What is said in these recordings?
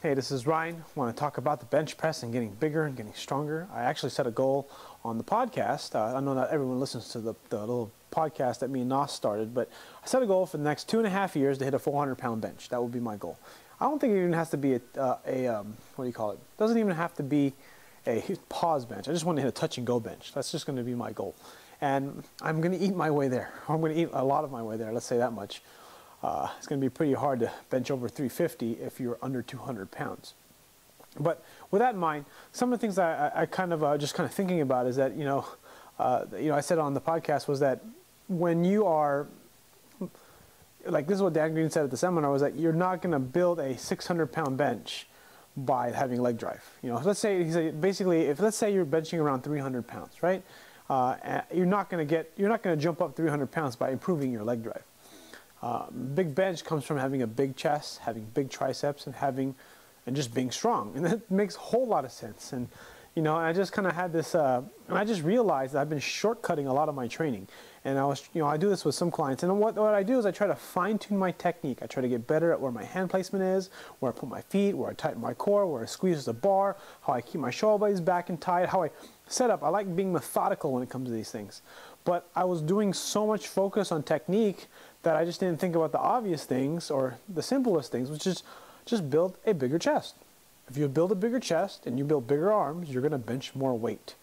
Hey, this is Ryan. I want to talk about the bench press and getting bigger and getting stronger. I actually set a goal on the podcast. I know not everyone listens to the little podcast that me and Nos started, but I set a goal for the next 2.5 years to hit a 400-pound bench. That would be my goal. I don't think it even has to be what do you call it? It doesn't even have to be a pause bench. I just want to hit a touch and go bench. That's just going to be my goal. And I'm going to eat my way there. I'm going to eat a lot of my way there, let's say that much. It's going to be pretty hard to bench over 350 if you're under 200 pounds. But with that in mind, some of the things that I kind of just kind of thinking about is that, I said on the podcast was that when you are, like this is what Dan Green said at the seminar, was that you're not going to build a 600-pound bench by having leg drive. Let's say, he said, basically, let's say you're benching around 300 pounds, right? You're not going to jump up 300 pounds by improving your leg drive. Big bench comes from having a big chest, having big triceps, and just being strong, and that makes a whole lot of sense. And I just kind of had this, and I just realized that I've been shortcutting a lot of my training. And I do this with some clients, and what I do is I try to fine-tune my technique. I try to get better at where my hand placement is, where I put my feet, where I tighten my core, where I squeeze the bar, how I keep my shoulder blades back and tight, how I set up. I like being methodical when it comes to these things. But I was doing so much focus on technique that I just didn't think about the obvious things or the simplest things, which is just build a bigger chest. If you build a bigger chest and you build bigger arms, you're going to bench more weight.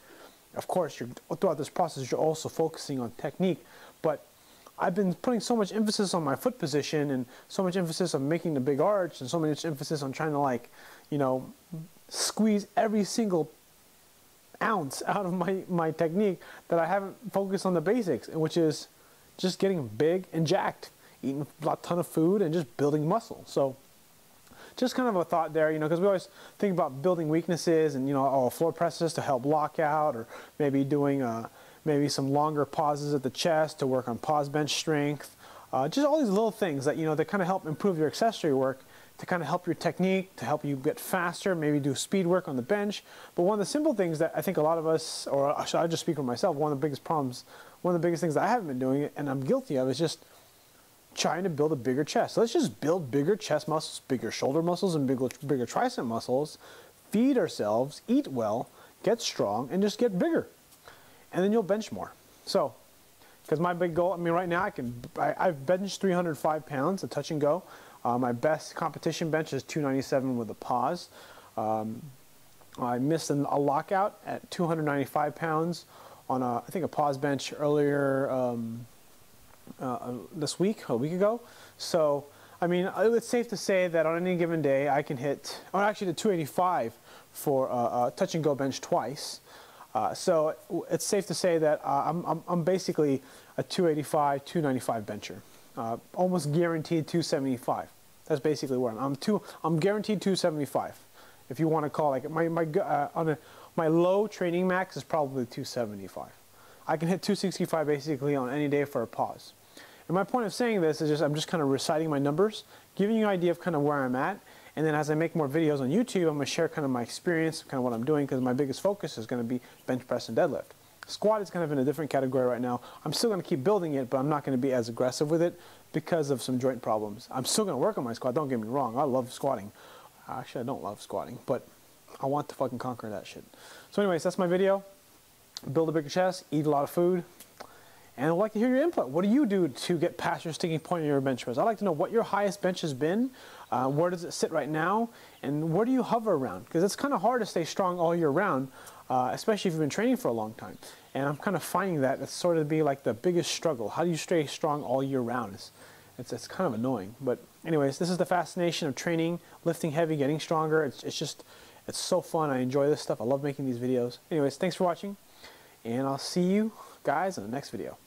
Of course, throughout this process, you're also focusing on technique, but I've been putting so much emphasis on my foot position and so much emphasis on making the big arch and so much emphasis on trying to squeeze every single ounce out of my technique that I haven't focused on the basics, which is just getting big and jacked, eating a ton of food and just building muscle. So just kind of a thought there, because we always think about building weaknesses and, floor presses to help lock out, or maybe doing maybe some longer pauses at the chest to work on pause bench strength. Just all these little things that, that kind of help improve your accessory work, to kind of help your technique, to help you get faster, maybe do speed work on the bench. But one of the simple things that I think a lot of us, or should I just speak for myself, one of the biggest problems, one of the biggest things that I haven't been doing and I'm guilty of is just trying to build a bigger chest. So let's just build bigger chest muscles, bigger shoulder muscles, and bigger tricep muscles, feed ourselves, eat well, get strong, and just get bigger. And then you'll bench more. So, because my big goal, right now I've benched 305 pounds, a touch and go. My best competition bench is 297 with a pause. I missed a lockout at 295 pounds on I think a pause bench earlier this week, a week ago. So, it's safe to say that on any given day I can hit, or actually the 285 for a touch and go bench twice. So it's safe to say that I'm basically a 285, 295 bencher. Almost guaranteed 275. That's basically where I'm guaranteed 275. If you want to call my low training max is probably 275. I can hit 265 basically on any day for a pause. And my point of saying this is I'm just kind of reciting my numbers, giving you an idea of kind of where I'm at. And then as I make more videos on YouTube, I'm going to share kind of my experience, kind of what I'm doing, because my biggest focus is going to be bench press and deadlift. Squat is kind of in a different category right now. I'm still going to keep building it, but I'm not going to be as aggressive with it because of some joint problems. I'm still going to work on my squat, don't get me wrong. I love squatting. Actually, I don't love squatting, but I want to fucking conquer that shit. So anyways, that's my video. Build a bigger chest, eat a lot of food, and I'd like to hear your input. What do you do to get past your sticking point in your bench press? I'd like to know what your highest bench has been, where does it sit right now, and where do you hover around? Because it's kind of hard to stay strong all year round, especially if you've been training for a long time. And I'm kind of finding that it's sort of be like the biggest struggle. How do you stay strong all year round? It's kind of annoying. But anyways, this is the fascination of training, lifting heavy, getting stronger. It's so fun. I enjoy this stuff. I love making these videos. Anyways, thanks for watching, and I'll see you guys in the next video.